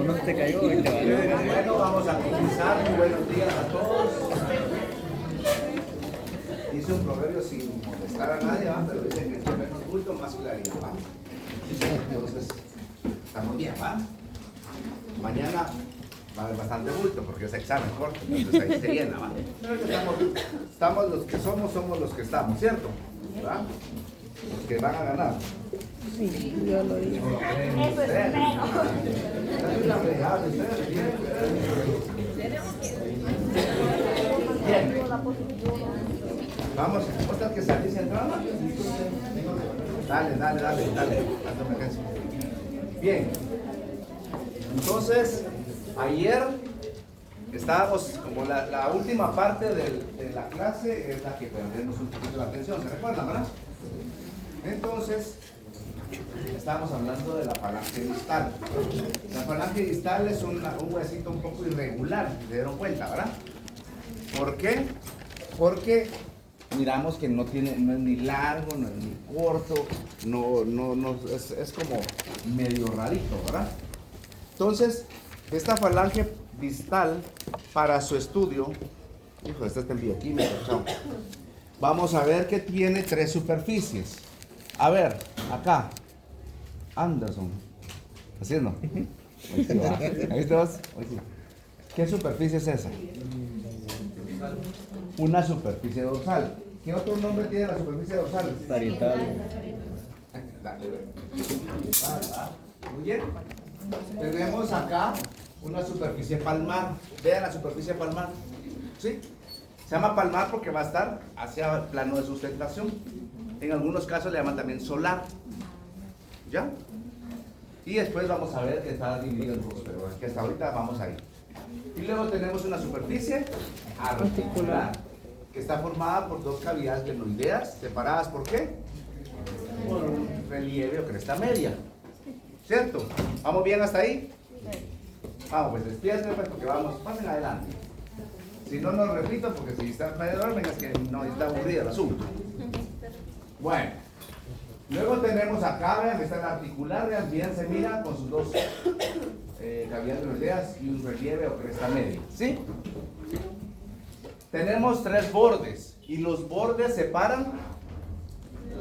no te cayó y te valió. Bueno, vamos a comenzar. Muy buenos días a todos. Hice un proverbio sin molestar a nadie, ¿va? Pero dicen que entre menos bulto, más claridad, ¿va? Entonces, estamos bien, ¿va? Mañana va a haber bastante bulto porque es examen corto, entonces ahí se llena, ¿va? Pero estamos los que somos los que estamos, ¿cierto? ¿Va? Los que van a ganar. Sí, yo lo dije. Eso es menos. Bien. Vamos, ¿otra que salís entrando? Dale. Bien. Entonces, ayer estábamos, como la última parte de la clase es la que perdemos un poquito la atención, ¿se recuerdan, verdad? Entonces, estábamos hablando de la falange distal. La falange distal es un huesito un poco irregular, se dieron cuenta, ¿verdad? ¿Por qué? Porque miramos que no es ni largo, no es ni corto, es como medio rarito, ¿verdad? Entonces, esta falange distal, para su estudio, hijo, esta está en bioquímica, chao. Vamos a ver que tiene 3 superficies. A ver, acá, Anderson, ¿así no? Ahí sí, ¿va? Ahí estás. ¿Qué superficie es esa? Una superficie dorsal. ¿Qué otro nombre tiene la superficie dorsal? Parietal. Dale, muy bien. Tenemos acá una superficie palmar. Vean la superficie palmar. ¿Sí? Se llama palmar porque va a estar hacia el plano de sustentación. En algunos casos le llaman también solar. ¿Ya? Y después vamos a ver que está dividido en dos, pero es que hasta ahorita vamos ahí. Y luego tenemos una superficie articular, que está formada por 2 cavidades glenoideas, separadas ¿por qué? Por un relieve o cresta media. ¿Cierto? ¿Vamos bien hasta ahí? Vamos, pues despídense pues porque vamos, pasen adelante. Si no, no repito porque si está alrededor, venga, es que no está aburrido el asunto. Bueno, luego tenemos acá, vean, está el articular, vean, bien se mira con sus 2 cavidades glenoideas y un relieve o cresta media. ¿Sí? Tenemos 3 bordes y los bordes separan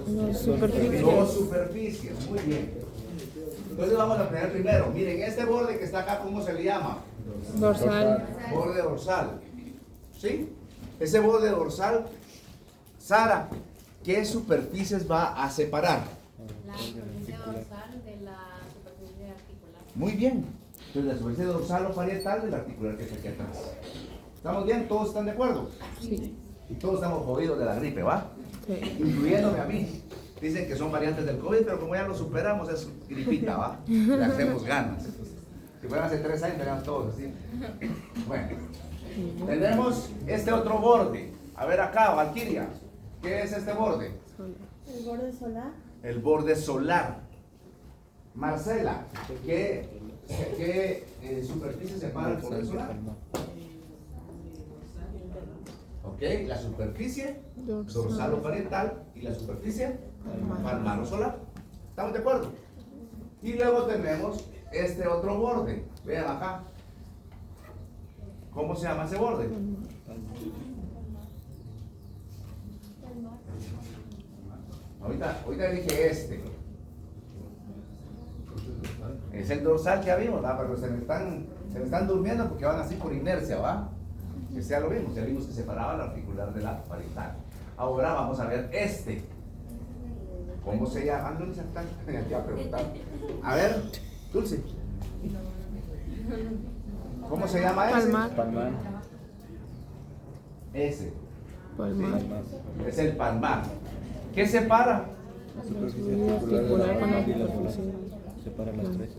Dos superficies. 2 superficies. Muy bien. Entonces vamos a tener primero. Miren, este borde que está acá, ¿cómo se le llama? Dorsal. Borde dorsal. ¿Sí? Ese borde dorsal, Sara, ¿qué superficies va a separar? La superficie dorsal de la superficie articular. Muy bien. Entonces la superficie dorsal o parietal del articular que está aquí atrás. ¿Estamos bien? ¿Todos están de acuerdo? Sí. Y todos estamos jodidos de la gripe, ¿va? Sí. Incluyéndome a mí. Dicen que son variantes del COVID, pero como ya lo superamos, es gripita, ¿va? Le hacemos ganas. Si fueran hace 3 años, estaríamos todos así. Bueno, tenemos este otro borde. A ver acá, Valquiria, ¿qué es este borde? El borde solar. El borde solar. Marcela, ¿qué superficie separa el borde solar? Ok, la superficie dorsal o parietal y la superficie palmar o solar. ¿Estamos de acuerdo? Y luego tenemos este otro borde. Vean acá. ¿Cómo se llama ese borde? Ahorita dije este. Es el dorsal que ya vimos, ¿va? Pero se me están durmiendo porque van así por inercia, ¿va? Que ya lo vimos, ya vimos que separaba el articular de la parietal. Ahora vamos a ver este. ¿Cómo se llama? No se están aquí a preguntar. A ver, Dulce. ¿Cómo se llama ese? Palmar. Palmar. Ese. Palmar. Sí, es el palmar. ¿Qué separa? La superficie Y articular articular con la y la polar. superficie. Separa las 3.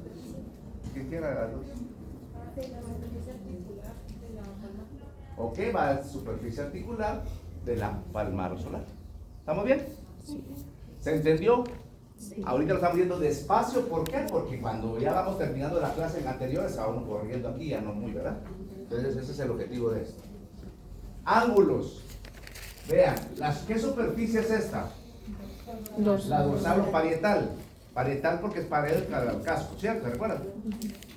¿Qué quiere la luz? De la superficie articular de la palma. Ok, va a la superficie articular de la palmar o solar. ¿Estamos bien? Sí. ¿Se entendió? Ahorita lo estamos viendo despacio. ¿Por qué? Porque cuando ya vamos terminando la clase en anterior, estábamos corriendo aquí, ya no muy, ¿verdad? Entonces ese es el objetivo de esto. Ángulos. Vean, ¿qué superficie es esta? Dorsal. La dorsal o parietal. Parietal porque es pared del casco, ¿cierto? ¿Se recuerdan?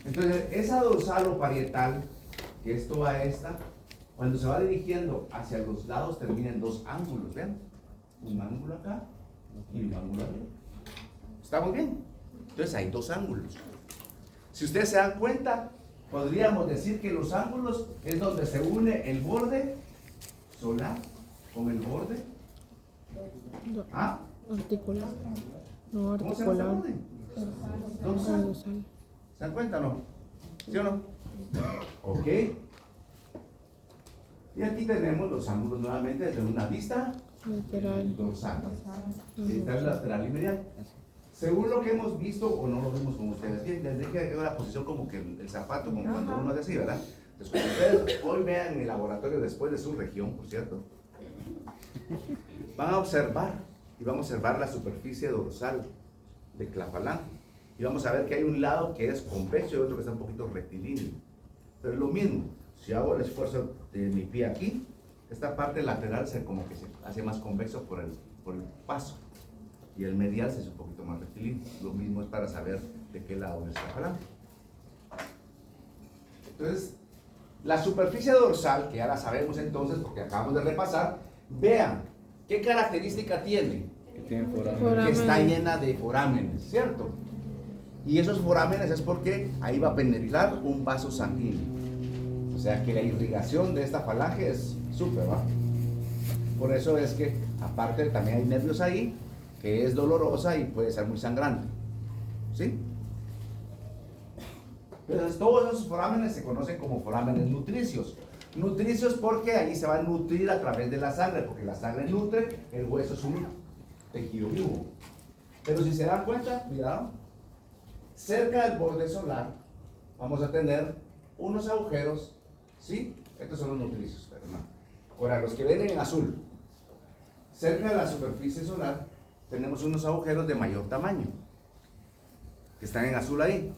Entonces, esa dorsal o parietal, que es toda esta, cuando se va dirigiendo hacia los lados termina en dos ángulos, ¿vean? Un ángulo acá y un ángulo acá. ¿Estamos bien? Entonces hay dos ángulos. Si ustedes se dan cuenta, podríamos decir que los ángulos es donde se une el borde solar con el borde Articular. No, ¿cómo se llama ese articular. borde? Dorsal. Dorsal. ¿Se dan cuenta o no? ¿Sí o no? Ok. Y aquí tenemos los ángulos nuevamente desde una vista Lateral. dorsal. Está el lateral y medial. Según lo que hemos visto, o no lo vimos con ustedes bien, les dije que la posición como que el zapato, como cuando uno hace así, ¿verdad? Entonces, cuando ustedes hoy vean en el laboratorio después de su región, por cierto, van a observar, y vamos a observar la superficie dorsal de Clafalán, y vamos a ver que hay un lado que es convexo y otro que está un poquito rectilíneo. Pero es lo mismo, si hago el esfuerzo de mi pie aquí, esta parte lateral como que se hace más convexo por el paso. Y el medial se hace un poquito más rectilíneo. Lo mismo es para saber de qué lado está jalando. Entonces, la superficie dorsal, que ya la sabemos entonces porque acabamos de repasar, vean qué característica tiene. Que tiene foramen. Foramen. Que está llena de forámenes, ¿cierto? Y esos forámenes es porque ahí va a penetrar un vaso sanguíneo. O sea que la irrigación de esta falange es súper, ¿va? Por eso es que, aparte, también hay nervios ahí, que es dolorosa y puede ser muy sangrante. ¿Sí? Entonces, todos esos forámenes se conocen como forámenes nutricios. Nutricios porque ahí se va a nutrir a través de la sangre, porque la sangre nutre, el hueso es un tejido vivo. Pero si se dan cuenta, cuidado, cerca del borde solar vamos a tener unos agujeros, ¿sí? Estos son los nutricios, pero no. Ahora, los que ven en azul, cerca de la superficie solar, tenemos unos agujeros de mayor tamaño, que están en azul ahí.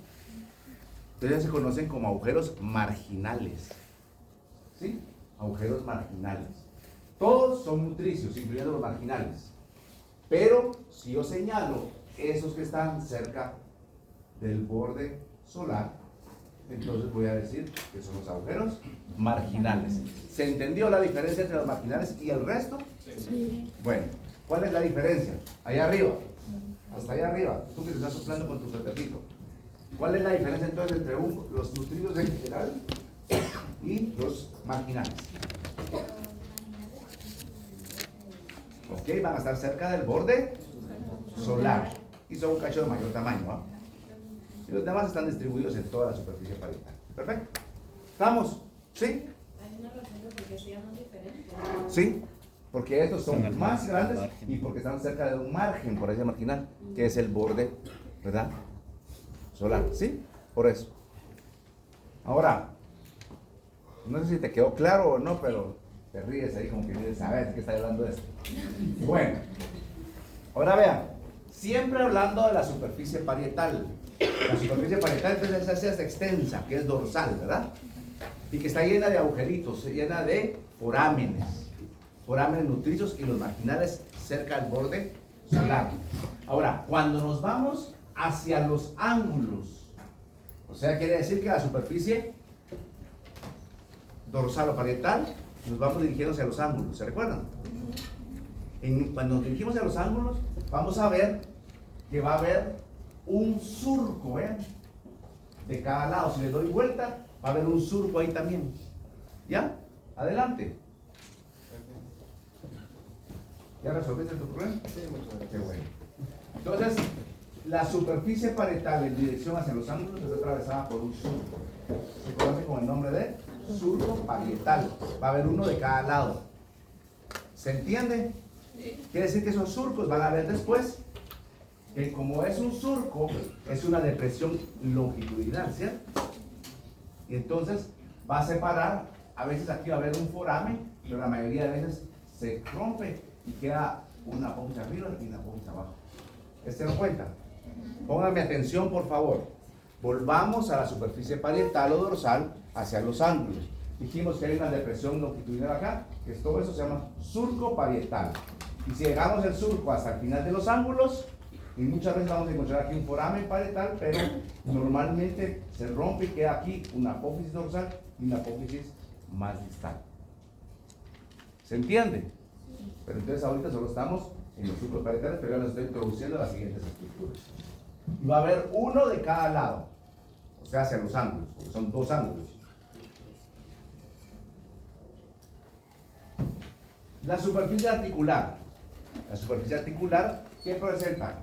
Entonces se conocen como agujeros marginales. ¿Sí? Agujeros marginales. Todos son nutricios, incluyendo los marginales. Pero si yo señalo esos que están cerca del borde solar, entonces voy a decir que son los agujeros marginales. ¿Se entendió la diferencia entre los marginales y el resto? Sí. Bueno, ¿cuál es la diferencia? Allá arriba, hasta allá arriba, tú que te estás soplando con tu suétercito. ¿Cuál es la diferencia entonces entre los nutridos en general y los marginales? Ok, van a estar cerca del borde solar y son un cacho de mayor tamaño, ¿no? Y los demás están distribuidos en toda la superficie parietal. Perfecto. ¿Estamos? ¿Sí? Hay una razón de por qué se llaman diferentes. Sí, porque estos Están son al más margen, grandes al margen. y porque están cerca de un margen, por ese marginal, que es el borde, ¿verdad? Solar, ¿sí? Por eso. Ahora, no sé si te quedó claro o no, pero te ríes ahí como que quieres saber qué está hablando de esto. Bueno, ahora vean, siempre hablando de la superficie parietal. La superficie parietal entonces es extensa, que es dorsal, ¿verdad? Y que está llena de agujeritos, llena de forámenes. Forámenes nutricios y los marginales cerca del borde solar. Ahora, cuando nos vamos hacia los ángulos, o sea, quiere decir que la superficie dorsal o parietal, nos vamos dirigiendo hacia los ángulos, ¿se recuerdan? Cuando nos dirigimos hacia los ángulos, vamos a ver que va a haber un surco, ¿vean? De cada lado. Si le doy vuelta, va a haber un surco ahí también. ¿Ya? Adelante. ¿Ya resolviste tu problema? Sí, muchas gracias. Qué bueno. Entonces, la superficie parietal en dirección hacia los ángulos está atravesada por un surco. Se conoce con el nombre de surco parietal. Va a haber uno de cada lado. ¿Se entiende? Quiere decir que esos surcos van a ver después que como es un surco, es una depresión longitudinal, ¿cierto? Y entonces va a separar, a veces aquí va a haber un foramen, pero la mayoría de veces se rompe y queda una punta arriba y una punta abajo. ¿Se dan cuenta? Pónganme atención, por favor. Volvamos a la superficie parietal o dorsal hacia los ángulos. Dijimos que hay una depresión longitudinal acá, que todo eso se llama surco parietal. Y si llegamos el surco hasta el final de los ángulos, Y muchas veces vamos a encontrar aquí un foramen parietal, pero normalmente se rompe y queda aquí una apófisis dorsal y una apófisis más distal. ¿Se entiende? Pero entonces ahorita solo estamos en los surcos parietales, pero ya les estoy introduciendo las siguientes estructuras. Y va a haber uno de cada lado, o sea, hacia los ángulos, porque son dos ángulos. La superficie articular. La superficie articular, ¿qué presenta?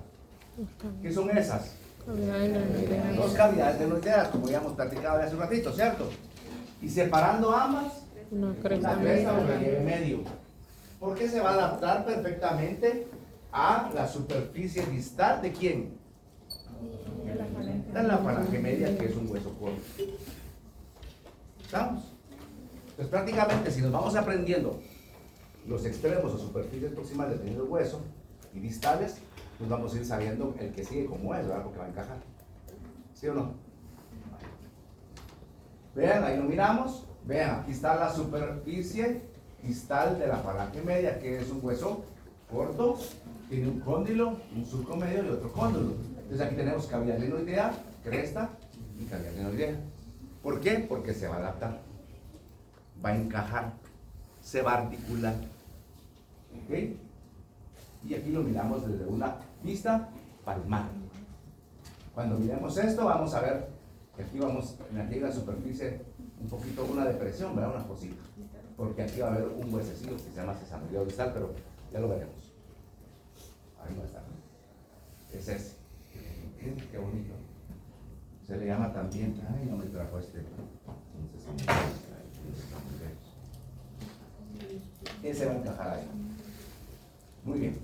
¿Qué son esas? Cavidades glenoideas. Dos cavidades glenoideas, como ya hemos platicado hace un ratito, ¿cierto? Y separando ambas, Una una cresta cresta o media. relieve medio. Porque se va a adaptar perfectamente a la superficie distal de quién? De la falange media, que es un hueso corto. ¿Estamos? Entonces prácticamente si nos vamos aprendiendo los extremos o superficies proximales del hueso y distales, pues vamos a ir sabiendo el que sigue como es, ¿verdad? Porque va a encajar. ¿Sí o no? Vean, ahí lo miramos. Vean, aquí está la superficie distal de la falange media, que es un hueso corto, tiene un cóndilo, un surco medio y otro cóndilo. Entonces aquí tenemos cavidad glenoidea, cresta y cavidad glenoidea. ¿Por qué? Porque se va a adaptar, va a encajar, se va a articular. ¿Ok? Y aquí lo miramos desde una vista palmar. Cuando miremos esto, vamos a ver que aquí vamos, aquí en la superficie, un poquito una depresión, ¿verdad? Una cosita. Porque aquí va a haber un huesecillo que se llama sesamoideo distal, pero ya lo veremos. Ahí no está. Es ese. Fíjense qué bonito. Se le llama también, ay, no me trajo este. Un sesamoideo distal. Ese va a encajar ahí. Muy bien.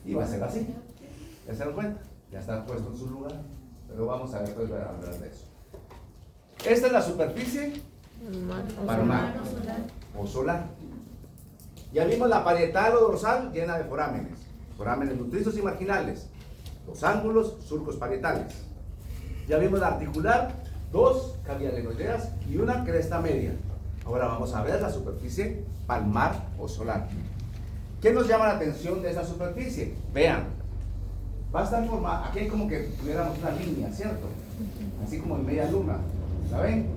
Y va a ser así. ¿Ya se dan cuenta? Ya está puesto en su lugar. Pero vamos a ver después hablar de eso. Esta es la superficie palmar o solar. Ya vimos la parietal o dorsal llena de forámenes. Forámenes nutrizos y marginales. Los ángulos, surcos parietales. Ya vimos la articular, dos cavidades glenoideas y una cresta media. Ahora vamos a ver la superficie palmar o solar. ¿Qué nos llama la atención de esa superficie? Vean, va a estar formada, aquí hay como que tuviéramos una línea, ¿cierto? Así como en media luna, ¿la ven?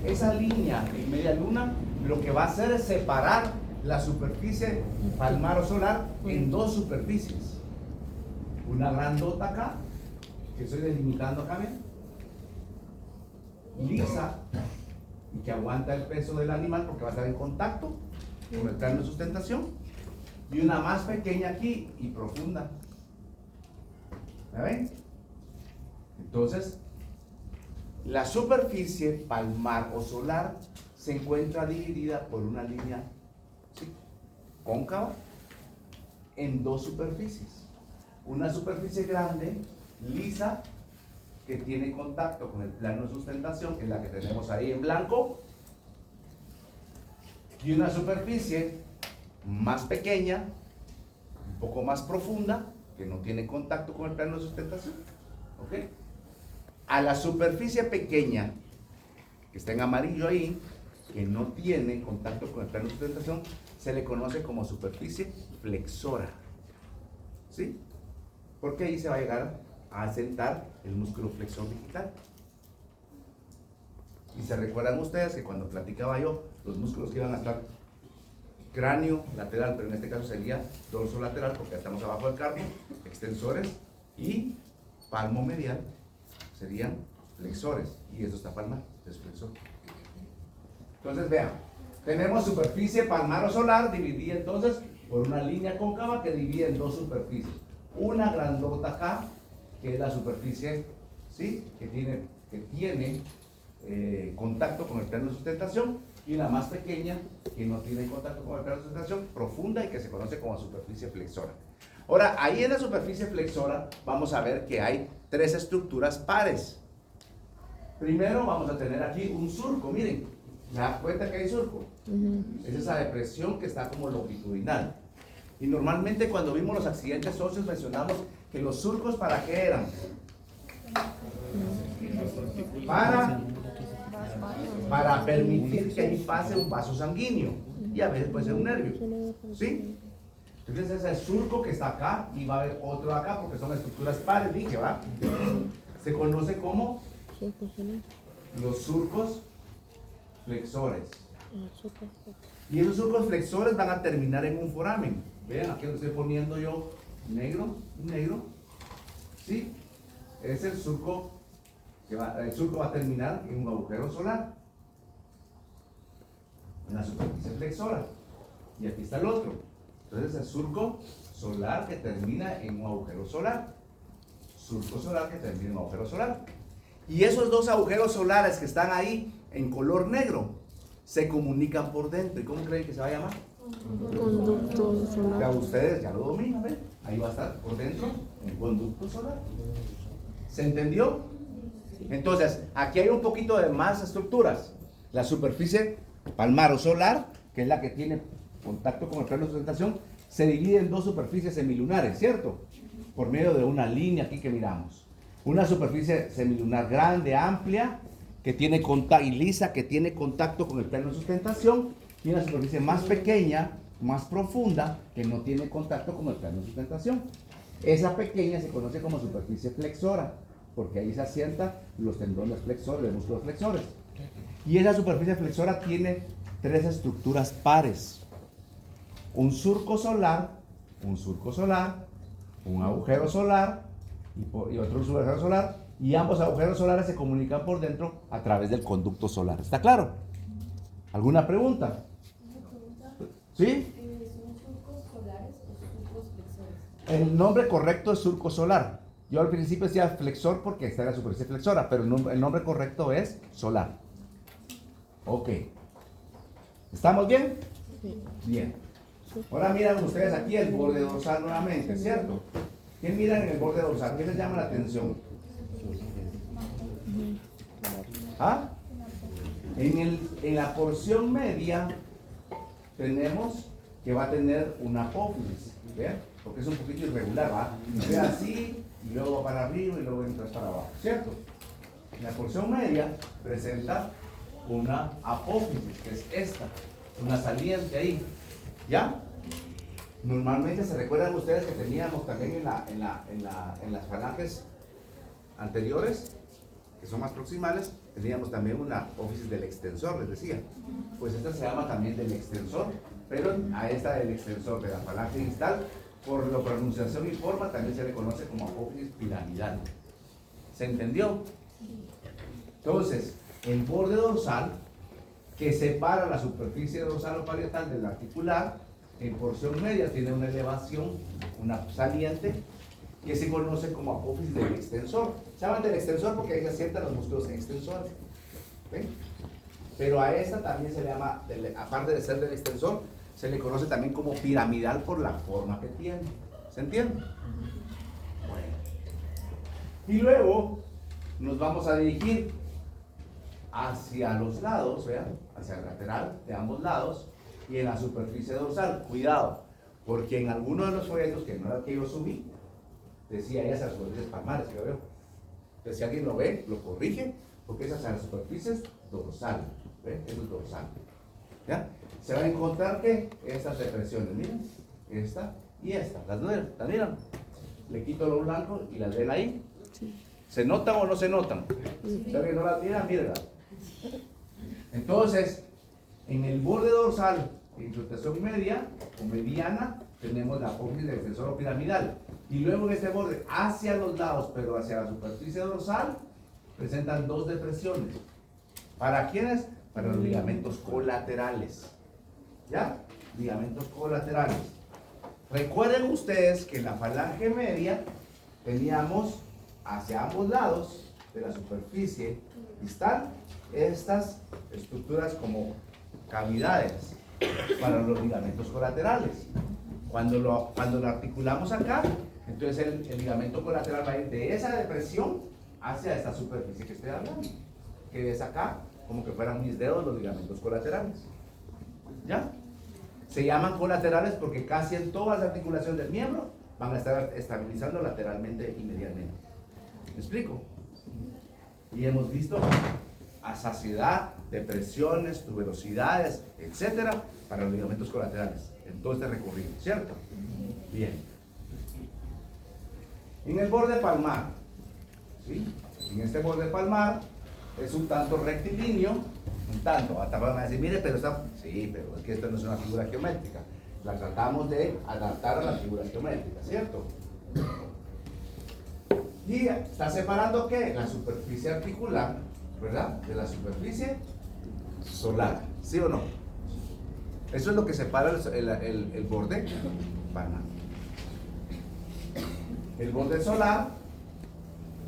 Esa línea en media luna lo que va a hacer es separar la superficie palmar o solar en dos superficies. Una grandota acá, que estoy delimitando acá, ¿ven? Lisa, y que aguanta el peso del animal porque va a estar en contacto con el plano de sustentación, y una más pequeña aquí y profunda. ¿La ven? Entonces, la superficie palmar o solar se encuentra dividida por una línea, ¿sí?, cóncava en dos superficies. Una superficie grande, lisa, que tiene contacto con el plano de sustentación, que es la que tenemos ahí en blanco, y una superficie más pequeña, un poco más profunda, que no tiene contacto con el plano de sustentación. ¿Ok? A la superficie pequeña, que está en amarillo ahí, que no tiene contacto con el plano de sustentación, se le conoce como superficie flexora. ¿Sí? Porque ahí se va a llegar a sentar el músculo flexor digital. Y se recuerdan ustedes que cuando platicaba yo, los músculos que iban a estar cráneo lateral, pero en este caso sería dorso lateral, porque estamos abajo del cardio, extensores, y palmo medial serían flexores, y eso está palmar, es flexor. Entonces vean, tenemos superficie palmar o solar dividida entonces por una línea cóncava que divide en dos superficies. Una grandota acá, que es la superficie, ¿sí?, que tiene contacto con el plano de sustentación, y una más pequeña que no tiene contacto con el plano de sustentación, profunda, y que se conoce como superficie flexora. Ahora, ahí en la superficie flexora vamos a ver que hay tres estructuras pares. Primero vamos a tener aquí un surco, miren, ¿se dan cuenta que hay surco? Es esa depresión que está como longitudinal. Y normalmente cuando vimos los accidentes óseos mencionamos que los surcos, ¿para qué eran? Para permitir que ahí pase un vaso sanguíneo, y a veces puede ser un nervio, ¿sí? Entonces ese es el surco que está acá y va a haber otro acá porque son estructuras pares, dije, ¿va? Se conoce como Surco solar. los surcos flexores. Surco. Y esos surcos flexores van a terminar en un foramen. Vean, aquí lo estoy poniendo yo negro, negro. ¿Sí? Es el surco el surco va a terminar en un agujero solar. En la superficie flexora. Y aquí está el otro. Entonces el surco solar que termina en un agujero solar. Surco solar que termina en un agujero solar. Y esos dos agujeros solares que están ahí en color negro se comunican por dentro. ¿Y cómo creen que se va a llamar? Conducto Ya solar. ustedes ya lo dominan, ¿ven? Ahí va a estar por dentro un conducto solar. ¿Se entendió? Entonces, aquí hay un poquito de más estructuras. La superficie palmar o solar, que es la que tiene contacto con el plano de sustentación, se divide en dos superficies semilunares, ¿cierto? Por medio de una línea aquí que miramos. Una superficie semilunar grande, amplia, que tiene contacto, y lisa, que tiene contacto con el plano de sustentación, y una superficie más pequeña, más profunda, que no tiene contacto con el plano de sustentación. Esa pequeña se conoce como superficie flexora, porque ahí se asientan los tendones flexores, los músculos flexores. Y esa superficie flexora tiene tres estructuras pares. Un surco solar, un agujero solar y otro agujero solar, y ambos agujeros solares se comunican por dentro a través del conducto solar. ¿Está claro? ¿Alguna pregunta? ¿Sí? ¿Son surcos solares o surcos flexores? El nombre correcto es surco solar. Yo al principio decía flexor porque está en la superficie flexora, pero el nombre correcto es solar. Ok. ¿Estamos bien? Sí. Bien. Ahora miran ustedes aquí el borde dorsal nuevamente, ¿cierto? ¿Qué miran en el borde dorsal? ¿Qué les llama la atención? ¿Ah? En la porción media tenemos que va a tener una apófisis, ¿vean? Porque es un poquito irregular, ¿va? Ve así, y luego va para arriba y luego entra para abajo, ¿cierto? En la porción media presenta una apófisis, que es esta, una saliente ahí, ¿ya? Normalmente se recuerdan ustedes que teníamos también en las falanges anteriores, que son más proximales, teníamos también una apófisis del extensor, les decía. Pues esta se llama también del extensor, pero a esta del extensor de la falange distal, por la pronunciación y forma, también se le conoce como apófisis piramidal. ¿Se entendió? Entonces, el borde dorsal, que separa la superficie dorsal o parietal del articular, en porción media tiene una elevación, una saliente, que se conoce como apófisis del extensor. Se llaman del extensor porque ahí se asientan los músculos extensores. ¿Ven? Pero a esta también se le llama, aparte de ser del extensor, se le conoce también como piramidal por la forma que tiene. ¿Se entiende? Bueno. Y luego nos vamos a dirigir hacia los lados, vean, hacia el lateral de ambos lados y en la superficie dorsal. Cuidado, porque en alguno de los folletos, que no era el que yo subí, decía ahí hacia las superficies palmares, que yo veo. Entonces, si alguien lo ve, lo corrige, porque es hacia las superficies dorsal. ¿Ve? Eso es dorsal. ¿Ya? Se van a encontrar que estas depresiones, miren, esta y esta, las miran. Le quito lo blanco y las ven ahí. ¿Se notan o no se notan? Si alguien no las mira, mírenlas. Entonces, en el borde dorsal, en rotación media o mediana, tenemos la apófisis del extensor o piramidal. Y luego en este borde, hacia los lados, pero hacia la superficie dorsal, presentan dos depresiones. ¿Para quiénes? Para los ligamentos colaterales. ¿Ya? Ligamentos colaterales. Recuerden ustedes que en la falange media teníamos hacia ambos lados de la superficie distal estas estructuras como cavidades para los ligamentos colaterales. Cuando lo articulamos acá, entonces el ligamento colateral va a ir de esa depresión hacia esta superficie que estoy hablando, que es acá, como que fueran mis dedos los ligamentos colaterales. ¿Ya? Se llaman colaterales porque casi en todas las articulaciones del miembro van a estar estabilizando lateralmente y medialmente. ¿Me explico? Y hemos visto a saciedad, depresiones, tuberosidades, etcétera, para los ligamentos colaterales en todo este recorrido, ¿cierto? Bien. En el borde palmar, ¿sí? En este borde palmar es un tanto rectilíneo, un tanto. Hasta van a decir, mire, pero está. Sí, pero es que esto no es una figura geométrica. La tratamos de adaptar a la figura geométrica, ¿cierto? Y está separando ¿qué? La superficie articular, ¿verdad? De la superficie solar, ¿sí o no? Eso es lo que separa el borde palmar. El borde solar,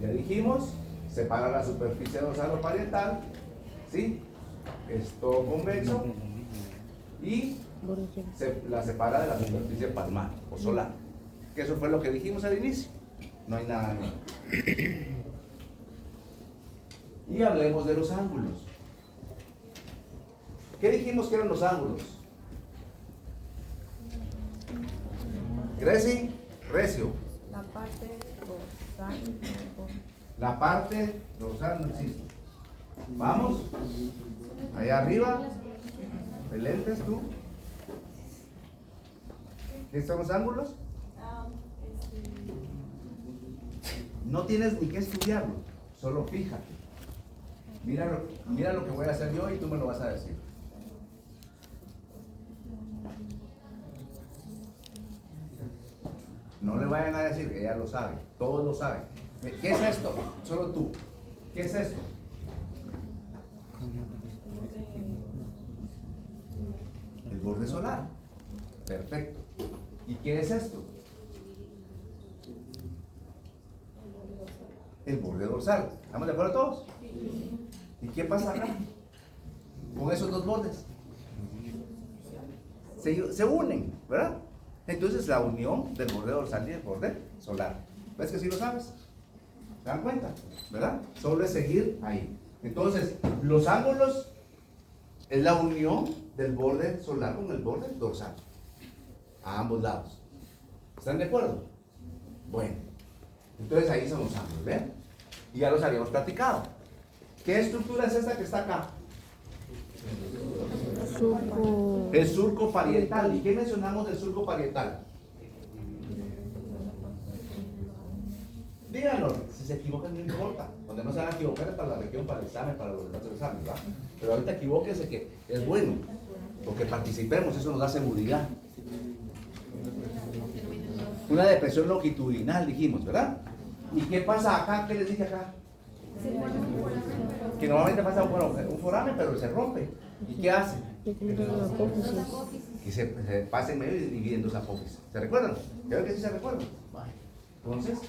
ya dijimos, separa la superficie dorsal o parietal, ¿sí? Es todo convexo y la separa de la superficie palmar o solar. Que eso fue lo que dijimos al inicio. No hay nada nuevo. Y hablemos de los ángulos. ¿Qué dijimos que eran los ángulos? Greci, Recio. La parte dorsal. La parte dorsal no existe. Vamos. Allá arriba. Lentes tú. ¿Qué son los ángulos? No tienes ni que estudiarlo, solo fíjate. Mira lo que voy a hacer yo y tú me lo vas a decir. No le vayan a decir, ella lo sabe, todos lo saben. ¿Qué es esto? Solo tú. ¿Qué es esto? El borde solar. Perfecto. ¿Y qué es esto? El borde dorsal. ¿Estamos de acuerdo todos? ¿Y qué pasa acá? Con esos dos bordes. Se unen, ¿verdad? Entonces la unión del borde dorsal y el borde solar. ¿Ves que sí lo sabes? ¿Se dan cuenta? ¿Verdad? Solo es seguir ahí. Entonces, los ángulos es la unión del borde solar con el borde dorsal. A ambos lados. ¿Están de acuerdo? Bueno. Entonces ahí son los ángulos, ¿ven? Y ya los habíamos platicado. ¿Qué estructura es esta que está acá? Surco. El surco parietal. ¿Y qué mencionamos del surco parietal? Díganlo, si se equivocan no importa. Donde no se van a equivocar es para la región, para el examen, para los demás exámenes, ¿verdad? Pero ahorita equivóquense que es bueno, porque participemos, eso nos da seguridad. Una depresión longitudinal, dijimos, ¿verdad? ¿Y qué pasa acá? ¿Qué les dije acá? Que normalmente pasa un foramen, pero se rompe. ¿Y qué hace? Que se pasa en medio y divide en dos apófisis. ¿Se recuerdan? ¿Ya ven que sí se recuerdan? Entonces,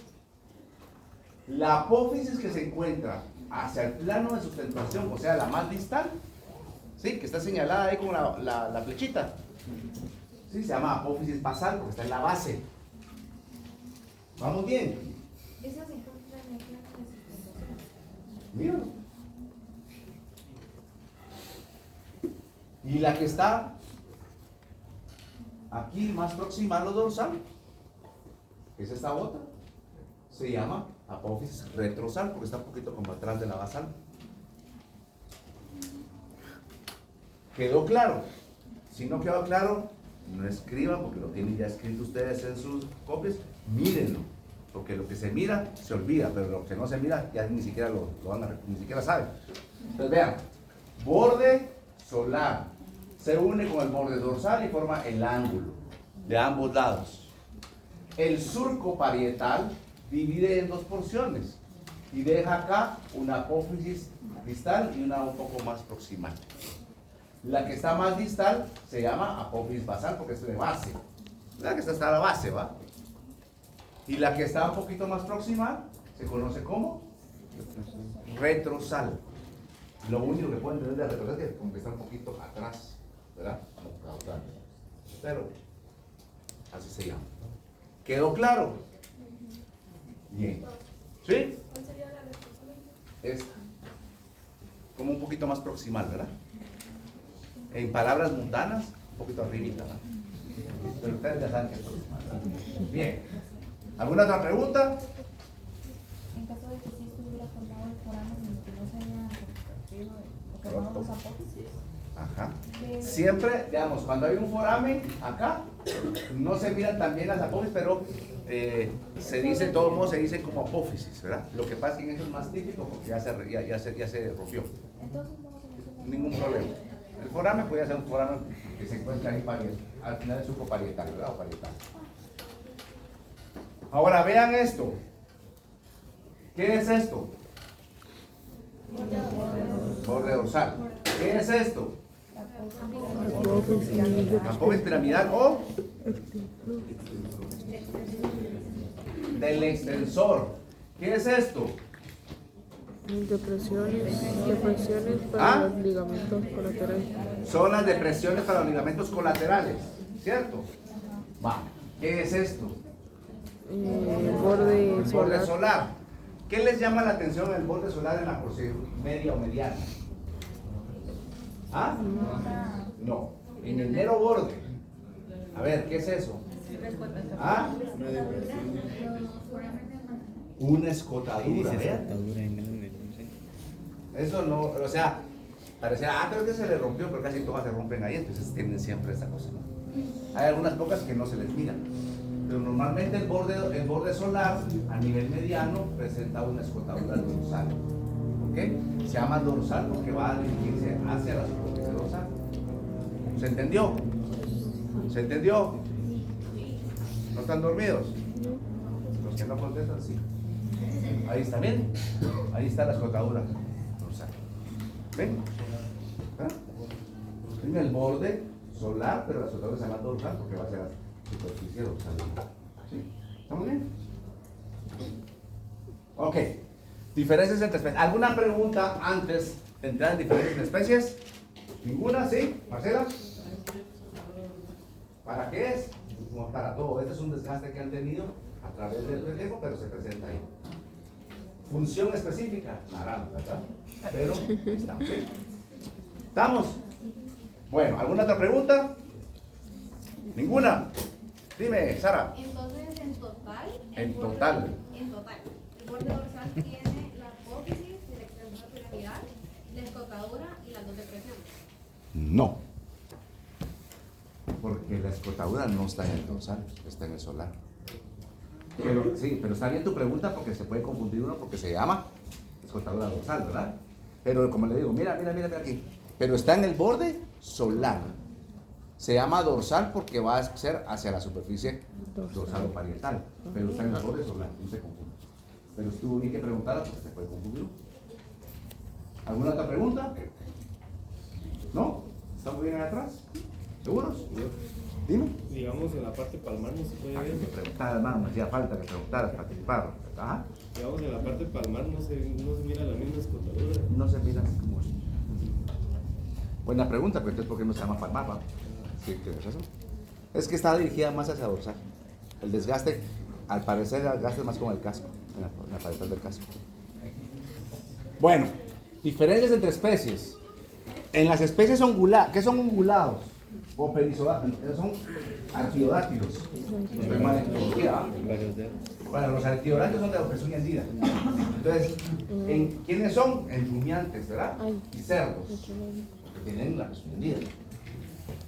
la apófisis que se encuentra hacia el plano de sustentación, o sea, la más distal, ¿sí? Que está señalada ahí con la flechita, ¿sí? Se llama apófisis basal porque está en la base. ¿Vamos bien? Eso se encuentra en el plano de sustentación. Míralo. Y la que está aquí más próxima a lo dorsal, que es esta otra, se llama apófisis retrosal porque está un poquito como atrás de la basal. ¿Quedó claro? Si no quedó claro, no escriban porque lo tienen ya escrito ustedes en sus copias. Mírenlo, porque lo que se mira se olvida, pero lo que no se mira ya ni siquiera ni siquiera saben. Entonces vean, borde solar se une con el borde dorsal y forma el ángulo de ambos lados. El surco parietal divide en dos porciones y deja acá una apófisis distal y una un poco más proximal. La que está más distal se llama apófisis basal porque es de base. La que está hasta la base, ¿va? Y la que está un poquito más proximal se conoce como retrosal. Lo único que pueden tener de retrosal es que como que está un poquito atrás, ¿verdad? Pero así se llama. ¿Quedó claro? Bien. ¿Sí? ¿Cuál sería la respuesta? Esta. Como un poquito más proximal, ¿verdad? En palabras mundanas, un poquito arribita, ¿verdad? Pero ustedes ya saben que es proximal, ¿verdad? Bien. ¿Alguna otra pregunta? En caso de que sí estuviera formado el foramen y que no se haya reconstruido Porque no los apófisis. Ajá. Siempre, digamos, cuando hay un foramen acá, no se miran tan bien las apófisis, pero se dice, de todos modos se dice como apófisis, ¿verdad? Lo que pasa es que en eso es más típico porque ya se rompió. Entonces no se menciona. Ningún problema. El foramen puede ser un foramen que se encuentra ahí al final del suco parietal, ¿verdad? O parietal. Ahora vean esto. ¿Qué es esto? Borde dorsal. ¿Qué es esto? Apófisis piramidal o del extensor. ¿Qué es esto? Depresiones para los ligamentos colaterales. Son las depresiones para los ligamentos colaterales, ¿cierto? Va. ¿Qué es esto? Borde El borde solar. solar. ¿Qué les llama la atención el borde solar en la porción media o mediana? ¿Ah? No. En el mero borde. A ver, ¿qué es eso? ¿Ah? Una escotadura. ¿Vean? Eso no, o sea, parecía, creo que se le rompió, pero casi todas se rompen ahí, entonces tienen siempre esta cosa, ¿no? Hay algunas pocas que no se les miran, pero normalmente el borde solar a nivel mediano presenta una escotadura dorsal, ¿ok? Se llama dorsal porque va a dirigirse hacia la superficie dorsal. ¿Se entendió? ¿Se entendió? ¿No están dormidos? Los que no contestan, sí. Ahí está, bien. Ahí está la escotadura dorsal. ¿Ven? ¿Ah? En el borde solar, pero la escotadura se llama dorsal porque va hacia la superficie dorsal. ¿Sí? ¿Estamos bien? Ok. Diferencias entre especies. ¿Alguna pregunta antes de entrar en diferentes especies? ¿Ninguna? ¿Sí? ¿Marcela? ¿Para qué es? Como para todo. Este es un desgaste que han tenido a través del relevo, pero se presenta ahí. Función específica, naranja, ¿verdad? Pero estamos bien. ¿Estamos? Bueno, ¿alguna otra pregunta? ¿Ninguna? Dime, Sara. Entonces, en total. En total. En total. El borde dorsal tiene la apófisis, el extensor piramidal, la escotadura y las dos depresiones. No. Porque la escotadura no está en el dorsal, está en el solar. Pero, sí, pero está bien tu pregunta porque se puede confundir uno porque se llama escotadura dorsal, ¿verdad? Pero como le digo, mira aquí. Pero está en el borde solar. Se llama dorsal porque va a ser hacia la superficie dorsal o parietal. Pero está en el borde solar, no se confunde. Pero estuvo bien que preguntara porque se puede confundir. ¿Alguna otra pregunta? ¿No? ¿Estamos bien ahí atrás? ¿Seguros? Dime. Digamos, en la parte palmar no se puede Hay ver. que preguntar, hermano, me hacía falta que preguntaras, participar. Ajá. Digamos, en la parte palmar no se mira la misma escotadura. No se mira así como eso. Buena pregunta, pero entonces ¿por qué no se llama palmar? ¿Va? Sí, tienes razón. Es que está dirigida más hacia dorsal. El desgaste, al parecer, el desgaste es más como el casco, en la pared del casco. Bueno, diferencias entre especies. En las especies unguladas, ¿qué son ungulados? O perizodáctilos, son arqueodáctilos. Bueno, los arqueodáctilos son de la pezuña hendida. Entonces, ¿quiénes son? En rumiantes, ¿verdad? Y cerdos, porque tienen la pezuña hendida.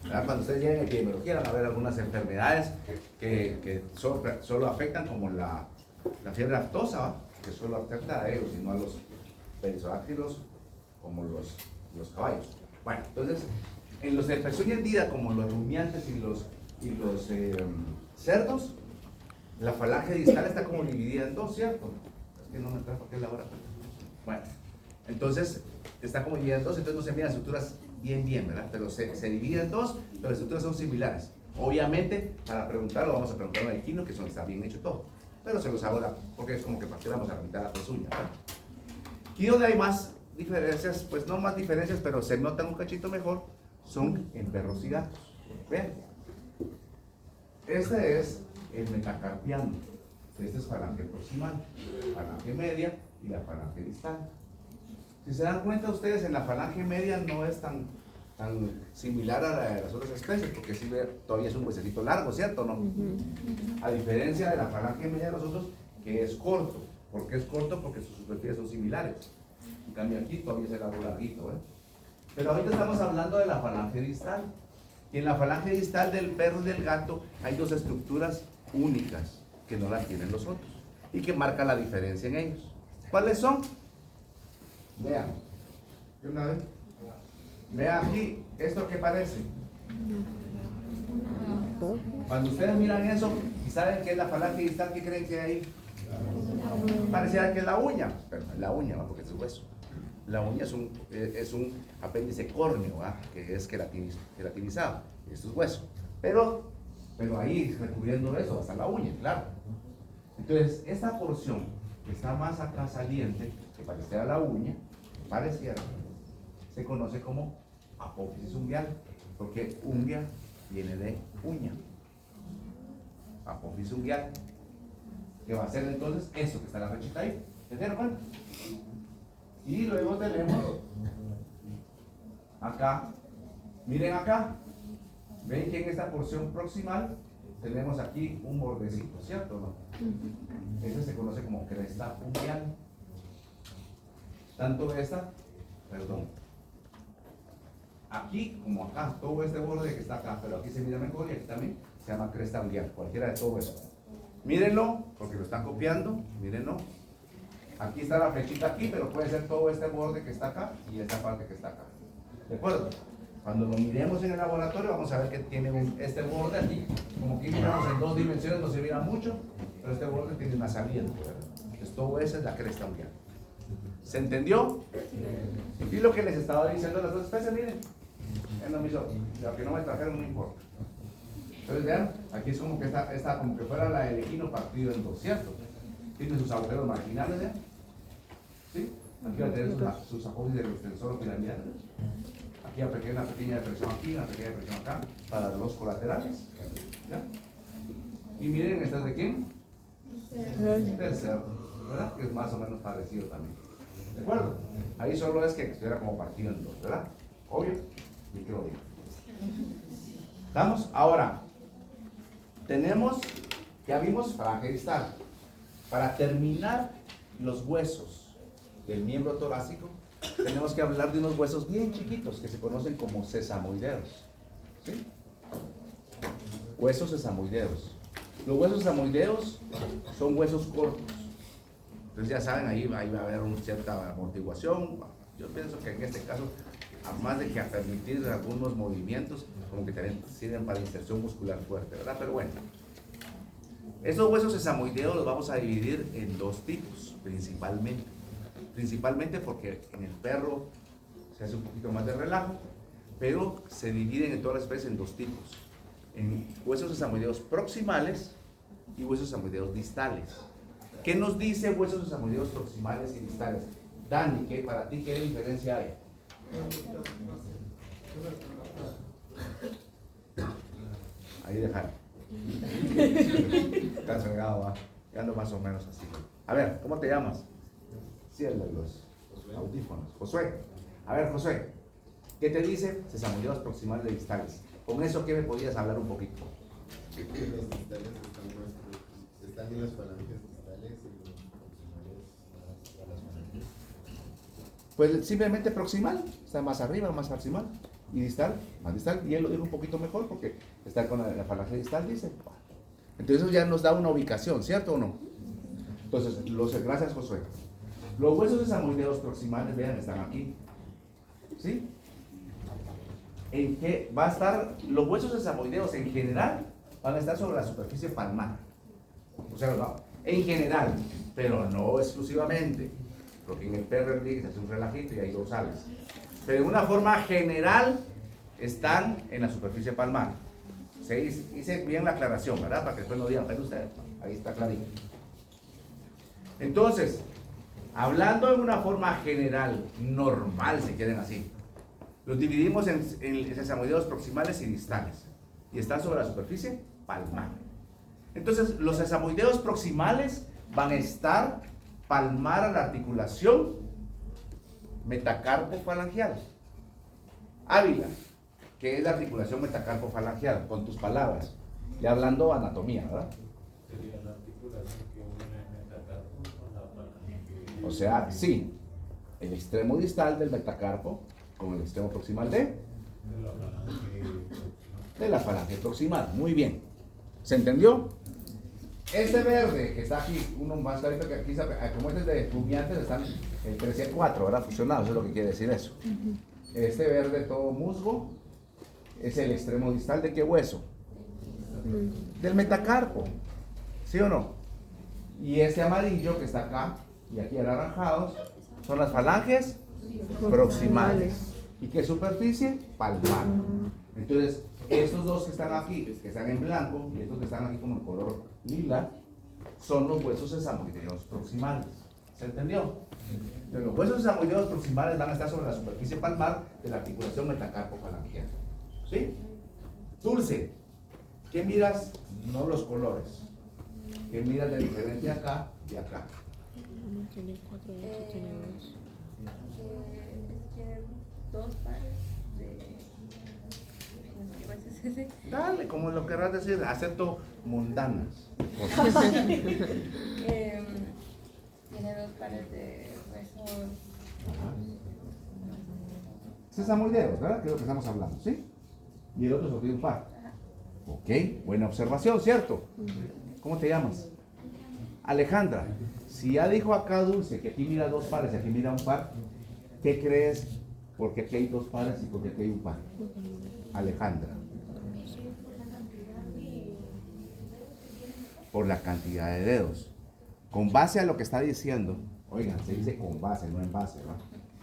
¿Verdad? Cuando ustedes lleguen a epidemiología van a ver algunas enfermedades que solo afectan, como la fiebre aftosa, ¿va? Que solo afecta a ellos y no a los perizodáctilos como los caballos. Bueno, entonces, en los de pezuña hendida, como los rumiantes y los cerdos, la falange distal está como dividida en dos, ¿cierto? Es que no me trajo aquel ahora. Bueno, entonces está como dividida en dos, entonces no se miran estructuras bien, ¿verdad? Pero se divide en dos, pero las estructuras son similares. Obviamente, para preguntarlo, vamos a preguntar al equino, que está bien hecho todo. Pero se los hago ahora, porque es como que partiéramos a la mitad de la pezuña, ¿verdad? Y donde hay más diferencias, pues no más diferencias, pero se notan un cachito mejor, son en perros y gatos. Vean. Este es el metacarpiano. Este es falange proximal, falange media y la falange distal. Si se dan cuenta ustedes, en la falange media no es tan similar a la de las otras especies, porque sí todavía es un huesecito largo, ¿cierto o no? A diferencia de la falange media de los otros, que es corto. ¿Por qué es corto? Porque sus superficies son similares. En cambio aquí todavía es el largo larguito, ¿eh? Pero ahorita estamos hablando de la falange distal. Y en la falange distal del perro y del gato hay dos estructuras únicas que no las tienen los otros y que marcan la diferencia en ellos. ¿Cuáles son? Vean. ¿De una vez? Vean aquí, ¿esto qué parece? Cuando ustedes miran eso y saben que es la falange distal, ¿qué creen que hay ahí? Pareciera que es la uña, pero no es la uña, ¿no? Porque es hueso. La uña es un apéndice córneo, ¿va? Que es gelatinizado, esto es hueso. Pero ahí recubriendo eso, hasta la uña, claro. Entonces, esta porción que está más acá saliente, que pareciera la uña, pareciera, se conoce como apófisis unguial, porque unguia viene de uña. Apófisis unguial, que va a ser entonces eso que está en la rechita ahí. ¿Se dieron cuenta? Y luego tenemos acá, miren acá, ven que en esta porción proximal tenemos aquí un bordecito, ¿cierto o no? Ese se conoce como cresta unguial. Tanto aquí como acá, todo este borde que está acá, pero aquí se mira mejor y aquí también se llama cresta unguial, cualquiera de todo eso. Mírenlo, porque lo están copiando, mírenlo. Aquí está la flechita aquí, pero puede ser todo este borde que está acá y esta parte que está acá. ¿De acuerdo? Cuando lo miremos en el laboratorio vamos a ver que tiene este borde aquí. Como que miramos en dos dimensiones, no se mira mucho, pero este borde tiene una salida. Entonces todo eso es la cresta unguial. ¿Se entendió? Y lo que les estaba diciendo las dos especies, miren. Él no me hizo, lo que no me trajeron no importa. Entonces vean, aquí es como que esta como que fuera la del equino partido en dos, ¿cierto? Tiene sus agujeros marginales, ¿ya? ¿Sí? Aquí va a tener sus apófisis del extensor piramidal. Aquí una pequeña depresión aquí, una pequeña depresión acá, para los colaterales. ¿Ya? Y miren, ¿esta es de quién? Del cerdo, ¿verdad? Que es más o menos parecido también. ¿De acuerdo? Ahí solo es que estuviera como partido en dos, ¿verdad? Obvio. Y que lo digo. ¿Estamos? Ahora, ya vimos falange distal. Para terminar los huesos del miembro torácico, tenemos que hablar de unos huesos bien chiquitos que se conocen como sesamoideos. ¿Sí? Huesos sesamoideos. Los huesos sesamoideos son huesos cortos. Entonces ya saben, ahí va a haber una cierta amortiguación. Yo pienso que en este caso, además de que a permitir algunos movimientos, como que también sirven para inserción muscular fuerte, ¿verdad? Pero bueno. Esos huesos sesamoideos los vamos a dividir en dos tipos, principalmente. Principalmente porque en el perro se hace un poquito más de relajo, pero se dividen en todas las especies en dos tipos. En huesos sesamoideos proximales y huesos sesamoideos distales. ¿Qué nos dice huesos sesamoideos proximales y distales? Dani, para ti, ¿qué diferencia hay? Ahí dejar. Está fregado, ¿va? Ya ando más o menos así. A ver, ¿cómo te llamas? Sí, el de los audífonos. Josué. A ver, Josué, ¿qué te dice sesamoideos proximales y distales? Con eso, ¿qué me podías hablar un poquito? Los distales están en las falanges distales y los proximales a las falanges. Pues simplemente proximal, está más arriba, más proximal. Y distal, más distal. Y él lo dijo un poquito mejor porque está con la falange distal, dice. Entonces eso ya nos da una ubicación, ¿cierto o no? Entonces, gracias, Josué. Los huesos sesamoideos proximales, vean, están aquí. ¿Sí? ¿En qué va a estar? Los huesos sesamoideos en general van a estar sobre la superficie palmar. O sea, no, en general, pero no exclusivamente. Porque en el perro se hace un relajito y hay dorsales. Pero de una forma general están en la superficie palmar. Se hice bien la aclaración, ¿verdad? Para que después no digan, pero ustedes, ahí está clarito. Entonces, hablando de una forma general, normal, si quieren así, los dividimos en sesamoideos proximales y distales. Y están sobre la superficie palmar. Entonces, los sesamoideos proximales van a estar palmar a la articulación metacarpo-falangial. Ávila, que es la articulación metacarpo-falangial, con tus palabras, y hablando anatomía, ¿verdad? Sería la articulación que une el metacarpo con la falange. O sea, sí, el extremo distal del metacarpo con el extremo proximal de la falange proximal. Muy bien. ¿Se entendió? Este verde que está aquí, uno más clarito que aquí, como este es de plumiantes, están el 3 y el 4, ¿verdad? Fusionados, eso es lo que quiere decir eso. Este verde todo musgo es el extremo distal de qué hueso? Del metacarpo, ¿sí o no? Y este amarillo que está acá y aquí anaranjados son las falanges proximales. ¿Y qué superficie? Palmar. Entonces, estos dos que están aquí, que están en blanco, y estos que están aquí como en color lila, son los huesos sesamoideos proximales. ¿Se entendió? Entonces, los huesos sesamoideos proximales van a estar sobre la superficie palmar de la articulación metacarpo-falangial. ¿Sí? Dulce, ¿qué miras? No los colores. ¿Qué miras de diferente acá y acá? Uno tiene 4 y otro tiene 2. Que dos pares de huesos ese. Dale, como lo querrás decir, acepto mundanas. Tiene dos pares de huesos. Sesamoideos, ¿verdad? Que es lo que estamos hablando, ¿sí? Y el otro solo tiene un par. Ok, buena observación, ¿cierto? ¿Cómo te llamas? Alejandra. Si ya dijo acá Dulce que aquí mira dos pares y aquí mira un par, ¿qué crees? Porque aquí hay dos pares y porque aquí hay un par. Alejandra. Por la cantidad de dedos. Con base a lo que está diciendo, oigan, se dice con base, no en base, ¿no?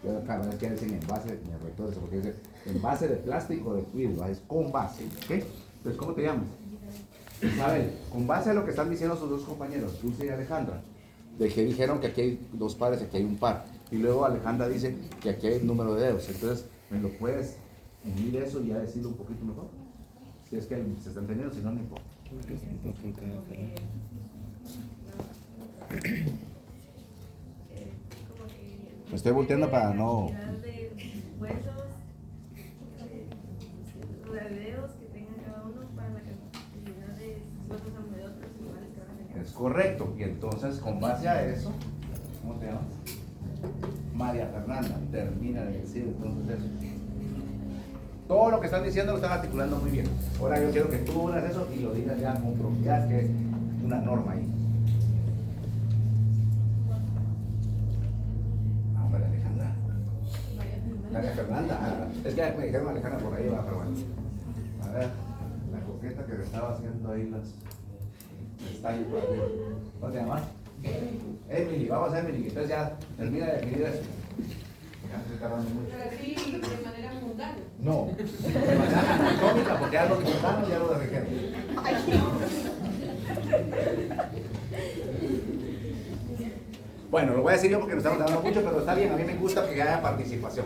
Yo cada vez que dicen en base, me recuerdo eso, porque dice en base de plástico de cuidado, es con base, ¿ok? Entonces, ¿cómo te llamas? Isabel, con base a lo que están diciendo sus dos compañeros, Dulce y Alejandra, de que dijeron que aquí hay dos pares y aquí hay un par, y luego Alejandra dice que aquí hay el número de dedos, entonces, ¿me lo puedes unir eso y ya decirlo un poquito mejor? Si es que se está entendiendo, si no, no importa. Me estoy volteando para no... De huesos, de dedos que tengan cada uno para la cantidad de huesos alrededor proximales que van a tener. Es correcto, y entonces con base a eso, ¿cómo te llamas? María Fernanda, termina de decir entonces eso. Todo lo que están diciendo lo están articulando muy bien. Ahora yo quiero que tú unas eso y lo digas ya con propiedad, que es una norma ahí. Hombre, Alejandra. María Fernanda. Es que me dijeron Alejandra por ahí va, pero bueno. A ver, la coqueta que me estaba haciendo ahí las pestañas por arriba. ¿Cómo te llamas? Emily, vamos a Emily. Entonces ya termina de definir eso. Ya se está dando mucho. Pero sí, de manera mundana. No, de manera anatómica, porque algo de mundano y algo de regente. Bueno, lo voy a decir yo porque nos estamos dando mucho, pero está bien, a mí me gusta que haya participación.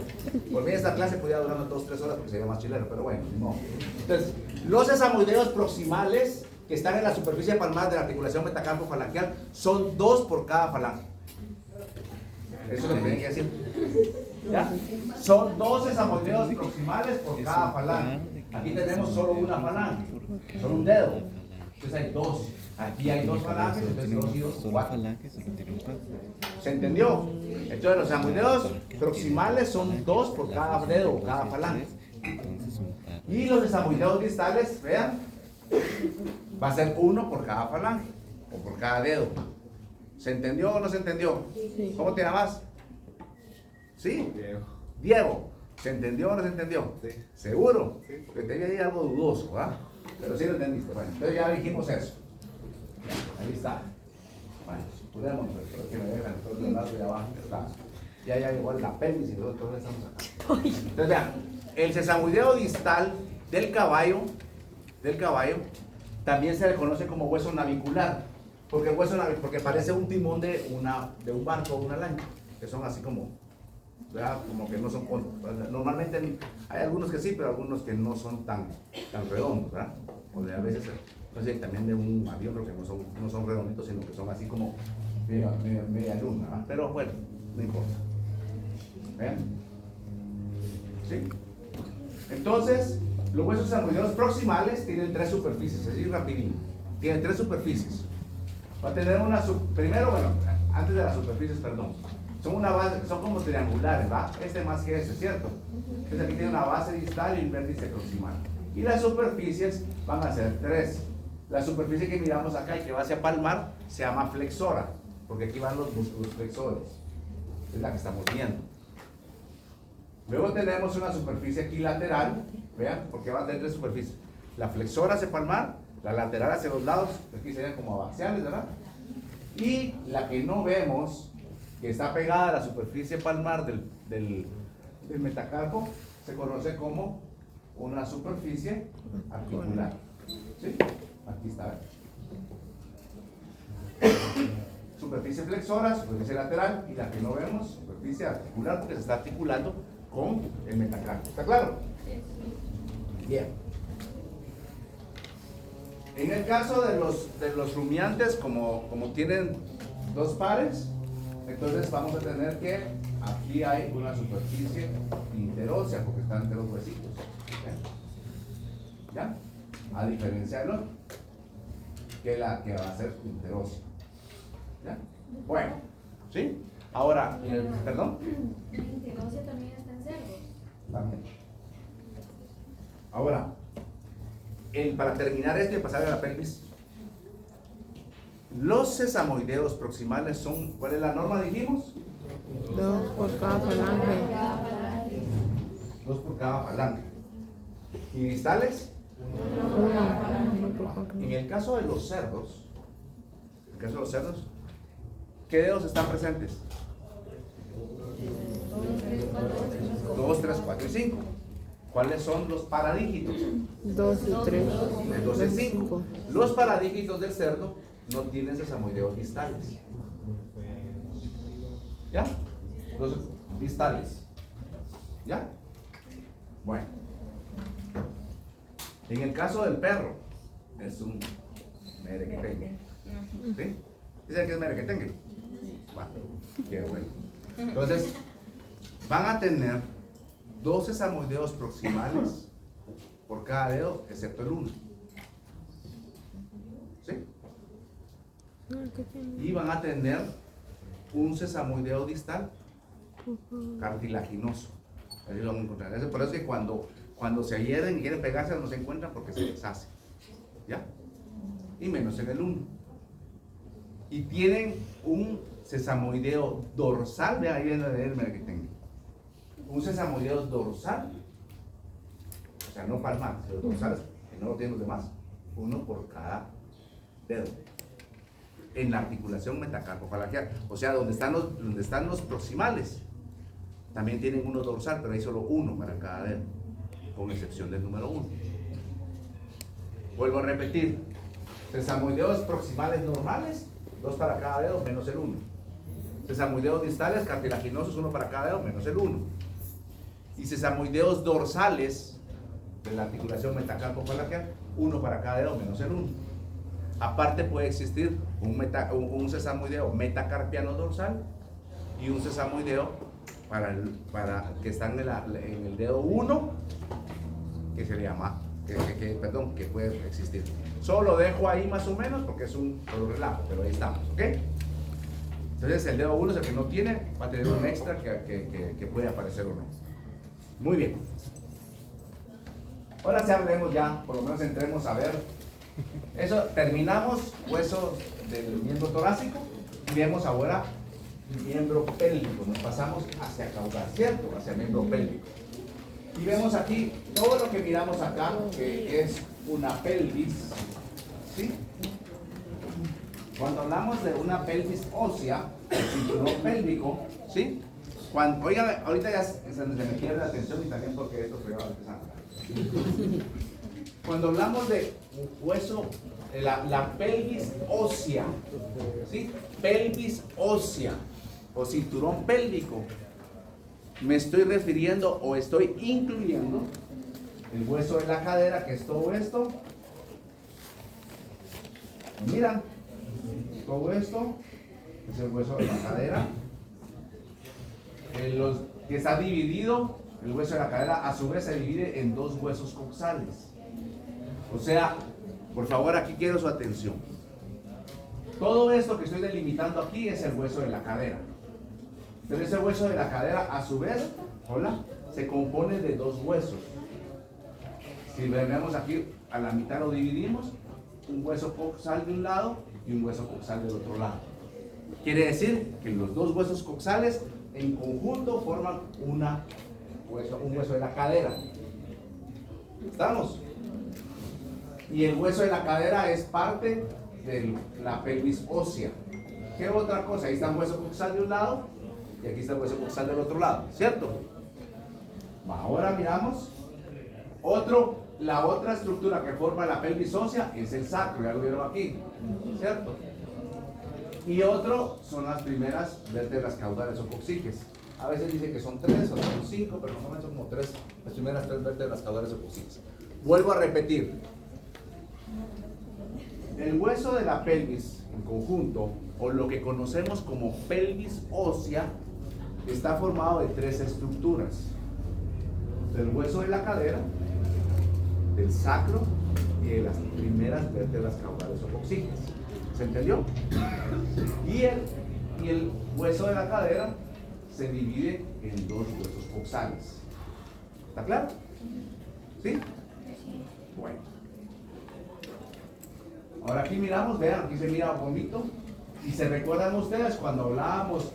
Por mí esta clase podría durar 2 o 3 horas porque sería más chileno, pero bueno, no. Entonces, los sesamoideos proximales que están en la superficie palmar de la articulación metacarpo-falangial son 2 por cada falange. Eso es lo que tienen que decir. ¿Ya? Son 2 sesamoideos proximales por cada falange. Aquí tenemos solo una falange, solo un dedo. Entonces hay 2. Aquí hay 2 falanges, entonces 2 y 2, 4. ¿Se entendió? Entonces los sesamoideos proximales son 2 por cada dedo o cada falange. Y los sesamoideos distales, vean, va a ser 1 por cada falange o por cada dedo. ¿Se entendió o no se entendió? Sí. ¿Cómo te llamas? ¿Sí? Diego. Diego. ¿Se entendió o no se entendió? Sí. ¿Seguro? Porque te veía algo dudoso, ¿verdad? Pero sí lo entendiste. Bueno, entonces ya dijimos eso. Ahí está. Bueno, podemos, pero que me dejan todo el lado de abajo. Está. Ya igual la pelvis y todo estamos acá. Entonces vean, el sesamoideo distal del caballo también se le conoce como hueso navicular. Porque porque parece un timón de un barco o una lancha, que son así como, ¿verdad? Como que no son, normalmente hay algunos que sí, pero algunos que no son tan redondos, ¿verdad? O de a veces, no sé, también de un avión, creo que no son redonditos, sino que son así como media luna, ¿verdad? Pero bueno, no importa. ¿Ven? ¿Sí? Entonces, los huesos sesamoideos proximales tienen 3 superficies, así rapidín. Tienen 3 superficies. Va a tener primero, bueno, antes de las superficies, perdón. Son una base, son como triangulares, ¿va? Este más que este, ¿cierto? Este aquí tiene una base distal y un vértice proximal. Y las superficies van a ser 3. La superficie que miramos acá y que va hacia palmar se llama flexora, porque aquí van los músculos flexores. Es la que estamos viendo. Luego tenemos una superficie aquí lateral, vean, porque van a tener 3 superficies. La flexora hacia palmar, la lateral hacia los lados, aquí serían como abaxiales, ¿verdad? Y la que no vemos, que está pegada a la superficie palmar del metacarpo, se conoce como una superficie articular. ¿Sí? Aquí está. Superficie flexora, superficie lateral, y la que no vemos, superficie articular, porque se está articulando con el metacarpo. ¿Está claro? Bien. En el caso de los rumiantes, como tienen 2 pares, entonces vamos a tener que aquí hay una superficie interósea, porque están entre los huesitos. ¿Ya? A diferencia del otro, que la que va a ser interósea. ¿Ya? Bueno, ¿sí? Ahora, perdón. La interósea también está en cerdos. También. Ahora, para terminar esto y pasar a la pelvis, los sesamoideos proximales son, ¿cuál es la norma, dijimos? 2 por cada falange. 2 por cada falange. ¿Y distales? 1. En el caso de los cerdos, ¿qué dedos están presentes? 2, 3, 4 y 5. ¿Cuáles son los paradígitos? 2 y 3. De 2 y 5. Los paradígitos del cerdo no tienen sesamoideos distales. ¿Ya? Los distales. ¿Ya? Bueno. En el caso del perro, es un merequetengue. ¿Sí? ¿Dicen que es merequetengue? Bueno, qué bueno. Entonces, van a tener 2 sesamoideos proximales por cada dedo, excepto el 1. ¿Sí? Y van a tener un sesamoideo distal cartilaginoso. Ahí lo vamos a encontrar. Por eso es que cuando se hieren y quieren pegarse no se encuentran porque se deshace. ¿Ya? Y menos en el 1. Y tienen un sesamoideo dorsal, vean ahí en el merequetengue. Un sesamoideo dorsal, o sea, no palmar, sino dorsal, que no lo tienen los demás. 1 por cada dedo. En la articulación metacarpofalangeal, o sea, donde están los proximales, también tienen uno dorsal, pero hay solo 1 para cada dedo, con excepción del número 1. Vuelvo a repetir, sesamoideos proximales normales, 2 para cada dedo, menos el 1. Sesamoideos distales cartilaginosos, 1 para cada dedo, menos el 1. Y sesamoideos dorsales de la articulación metacarpofalangeal, 1 para cada dedo, menos el 1. Aparte puede existir un sesamoideo metacarpiano dorsal y un sesamoideo para que están en el dedo 1, que se le llama, que puede existir. Solo lo dejo ahí más o menos porque es un relajo, pero ahí estamos, ¿ok? Entonces el dedo 1 es el que no tiene, va a tener un extra que puede aparecer o no. Muy bien. Ahora sí hablemos ya, por lo menos entremos a ver. Eso, terminamos huesos del miembro torácico y vemos ahora miembro pélvico. Nos pasamos hacia caudal, ¿cierto? Hacia miembro pélvico. Y vemos aquí todo lo que miramos acá, que es una pelvis, ¿sí? Cuando hablamos de una pelvis ósea, el cinturón pélvico, ¿sí? Oigan, ahorita ya se me pierde la atención y también porque esto fue empezando. Cuando hablamos de hueso, la pelvis ósea, ¿sí? Pelvis ósea o cinturón pélvico, me estoy refiriendo o estoy incluyendo el hueso de la cadera, que es todo esto. Mira, todo esto es el hueso de la cadera. Que está dividido, el hueso de la cadera a su vez se divide en 2 huesos coxales. O sea, por favor, aquí quiero su atención. Todo esto que estoy delimitando aquí es el hueso de la cadera. Pero ese hueso de la cadera, a su vez, hola, se compone de dos huesos. Si vemos aquí, a la mitad lo dividimos, un hueso coxal de un lado y un hueso coxal del otro lado. Quiere decir que los dos huesos coxales en conjunto forman un hueso de la cadera. ¿Estamos? Y el hueso de la cadera es parte de la pelvis ósea. ¿Qué otra cosa? Ahí está el hueso coxal de un lado y aquí está el hueso coxal del otro lado, ¿cierto? Ahora miramos la otra estructura que forma la pelvis ósea es el sacro, ya lo vieron aquí, ¿cierto? Y otro son las primeras vértebras caudales o coxiques. A veces dicen que son 3 o son 5, pero normalmente son como 3, las primeras 3 vértebras caudales o coxiques. Vuelvo a repetir. El hueso de la pelvis en conjunto, o lo que conocemos como pelvis ósea, está formado de 3 estructuras. Del hueso de la cadera, del sacro y de las primeras vértebras caudales o coxiques. ¿Se entendió? Y el hueso de la cadera se divide en 2 huesos coxales. ¿Está claro? ¿Sí? Bueno. Ahora aquí miramos, vean, aquí se mira bonito. Y se recuerdan ustedes cuando hablábamos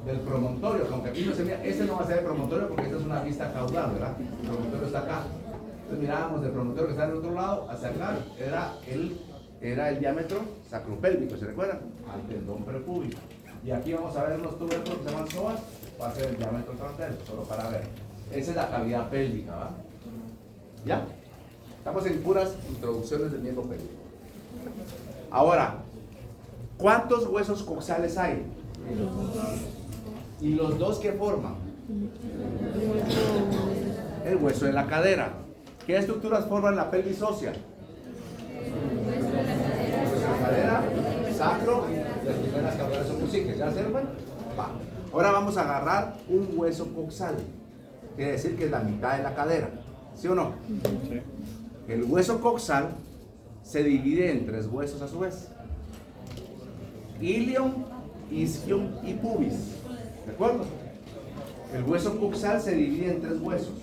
del promontorio, aunque aquí no se mira, este no va a ser el promontorio porque esta es una vista caudal, ¿verdad? El promontorio está acá. Entonces mirábamos del promontorio que está en el otro lado hacia acá, era el diámetro sacropélvico, ¿se recuerdan? Al tendón prepúbico. Y aquí vamos a ver los tubérculos que se llaman psoas, va a ser el diámetro trasero, solo para ver. Esa es la cavidad pélvica, ¿va? ¿Ya? Estamos en puras introducciones del miembro pélvico. Ahora, ¿cuántos huesos coxales hay? ¿Y los dos que forman? El hueso de la cadera. ¿Qué estructuras forman la pelvis ósea? El hueso de la cadera, sacro y las primeras caudales o coxiques. ¿Ya se ven? Va. Ahora vamos a agarrar un hueso coxal. Quiere decir que es la mitad de la cadera. ¿Sí o no? Sí. El hueso coxal se divide en 3 huesos a su vez: ilion, isquion y pubis. ¿De acuerdo? El hueso coxal se divide en 3 huesos: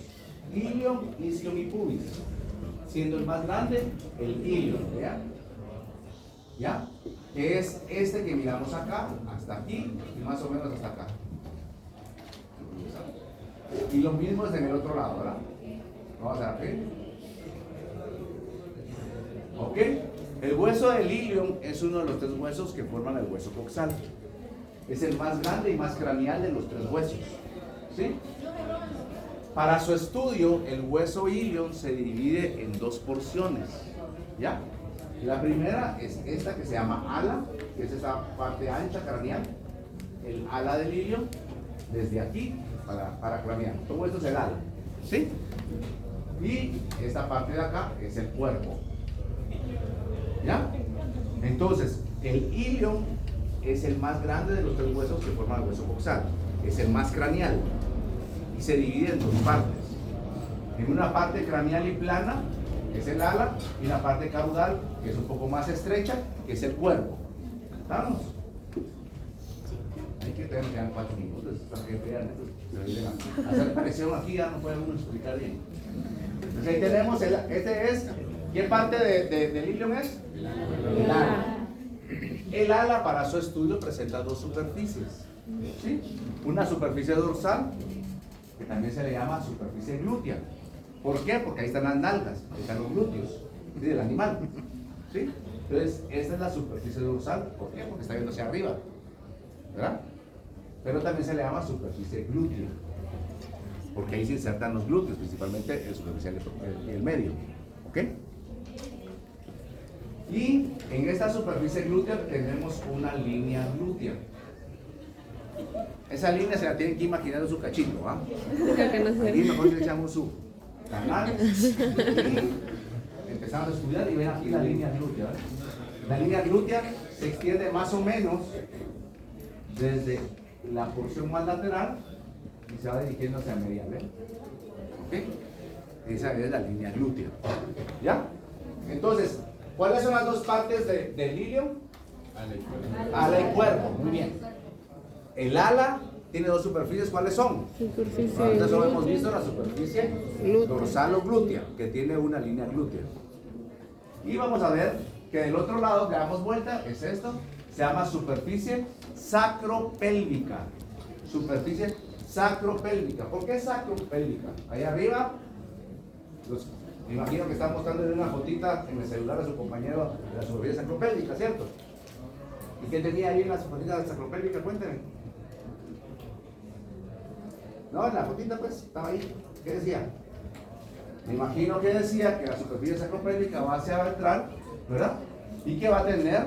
ilion, isquion y pubis, siendo el más grande el ilion. ¿Ya? ¿Ya? Que es este que miramos acá, hasta aquí y más o menos hasta acá. Y lo mismo es en el otro lado, ¿verdad? Vamos a ver. ¿Ok? El hueso del ilion es uno de los 3 huesos que forman el hueso coxal. Es el más grande y más craneal de los 3 huesos. ¿Sí? Para su estudio, el hueso ilion se divide en 2 porciones. ¿Ya? La primera es esta que se llama ala, que es esa parte ancha craneal. El ala del ilion, desde aquí para cranear. Todo esto es el ala. ¿Sí? Y esta parte de acá es el cuerpo. ¿Ya? Entonces, el ilion es el más grande de los 3 huesos que forman el hueso coxal. Es el más craneal y se divide en 2 partes. En una parte craneal y plana, que es el ala, y la parte caudal, que es un poco más estrecha, que es el cuerpo. ¿Estamos? Hay que tener ya 4 minutos para que vean esto. Hacer presión aquí ya no puede uno explicar bien. Entonces ahí tenemos, este es, ¿qué parte del ilion es? El ala. El ala para su estudio presenta 2 superficies. ¿Sí? Una superficie dorsal, que también se le llama superficie glútea. ¿Por qué? Porque ahí están las nalgas, ahí están los glúteos, ¿sí? Del animal. ¿Sí? Entonces, esta es la superficie dorsal. ¿Por qué? Porque está viendo hacia arriba, ¿verdad? Pero también se le llama superficie glútea, porque ahí se insertan los glúteos, principalmente el superficial y el medio. ¿Ok? Y en esta superficie glútea tenemos una línea glútea. Esa línea se la tienen que imaginar en su cachito, ¿ah? Aquí mejor le echamos su canal y empezamos a estudiar y ven aquí la línea glútea. ¿Verdad? La línea glútea se extiende más o menos desde la porción más lateral y se va dirigiendo hacia medial. ¿Ok? Esa es la línea glútea. ¿Ya? Entonces, ¿cuáles son las 2 partes del ilion? Ala y cuerpo. Muy bien. El ala tiene dos superficies, ¿cuáles son? Superficie Ahorita solo hemos glútea. visto la superficie Glútea. dorsal o glútea, que tiene una línea glútea. Y vamos a ver que del otro lado que damos vuelta, es esto, se llama superficie sacropélvica. Superficie sacropélvica. ¿Por qué sacropélvica? Ahí arriba, me imagino que está mostrándole una fotita en el celular a su compañero de la superficie sacropélvica, ¿cierto? ¿Y qué tenía ahí en la superficie sacropélvica? Cuénteme. No, en la fotita pues, estaba ahí. ¿Qué decía? Me imagino que decía que la superficie sacropélvica va hacia ventral, ¿verdad? Y que va a tener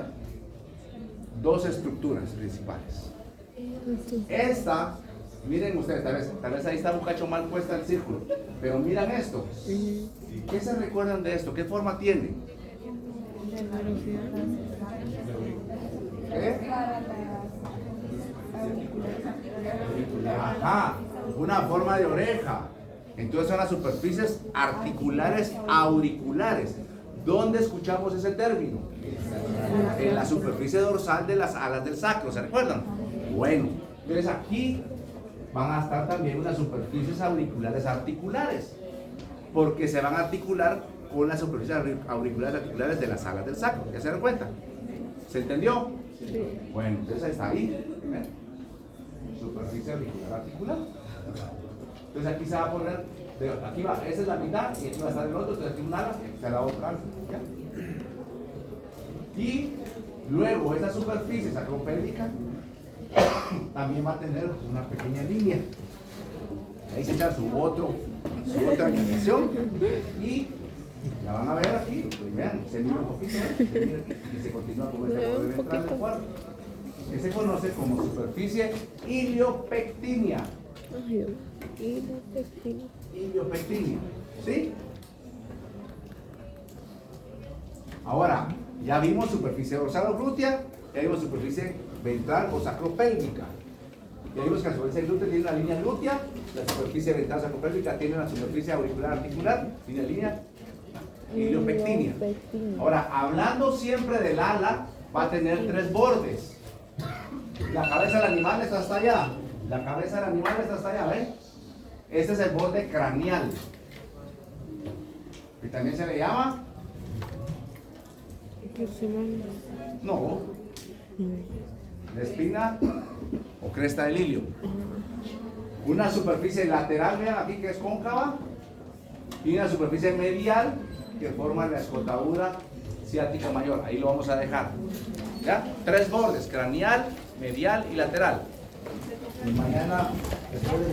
dos estructuras principales. Esta, miren ustedes, tal vez ahí está un cacho mal puesta el círculo, pero miran esto. ¿Qué se recuerdan de esto? ¿Qué forma tiene? ¿Qué? Ajá, una forma de oreja. Entonces son las superficies articulares auriculares. ¿Dónde escuchamos ese término? En la superficie dorsal de las alas del sacro, ¿se recuerdan? Bueno, entonces aquí van a estar también unas superficies auriculares articulares, porque se van a articular con las superficies auriculares articulares de las alas del sacro. ¿Ya se dan cuenta? ¿Se entendió? Sí. Bueno, entonces está ahí. ¿Ven? Superficie auricular articular. Entonces aquí se va a poner, aquí va, esa es la mitad y aquí va a estar el otro, entonces aquí un ala, aquí está la otra ala, ¿ya? Y luego esa superficie sacropélvica también va a tener una pequeña línea. Ahí se echa su otra animación y la van a ver aquí, vean, se mira un poquito, se mira aquí, y se continúa con esta por detrás del cuadro, que se conoce como superficie iliopectinia. Ay, y la testina. Iliopectinia, ¿sí? Ahora, ya vimos superficie dorsal o glútea, ya vimos superficie ventral o sacropélvica. Ya vimos que la superficie glútea tiene una línea glútea, la superficie ventral sacropélvica tiene una superficie auricular articular, tiene una línea iliopectinia. Ahora, hablando siempre del ala, va a tener tres bordes. La cabeza del animal está hasta allá. La cabeza del animal está hasta allá, ¿ven? Este es el borde craneal. Y también se le llama. No. La espina o cresta del ilio. Una superficie lateral, vean aquí que es cóncava. Y una superficie medial que forma la escotadura ciática mayor. Ahí lo vamos a dejar. ¿Ya? Tres bordes, craneal, medial y lateral. Y mañana, después de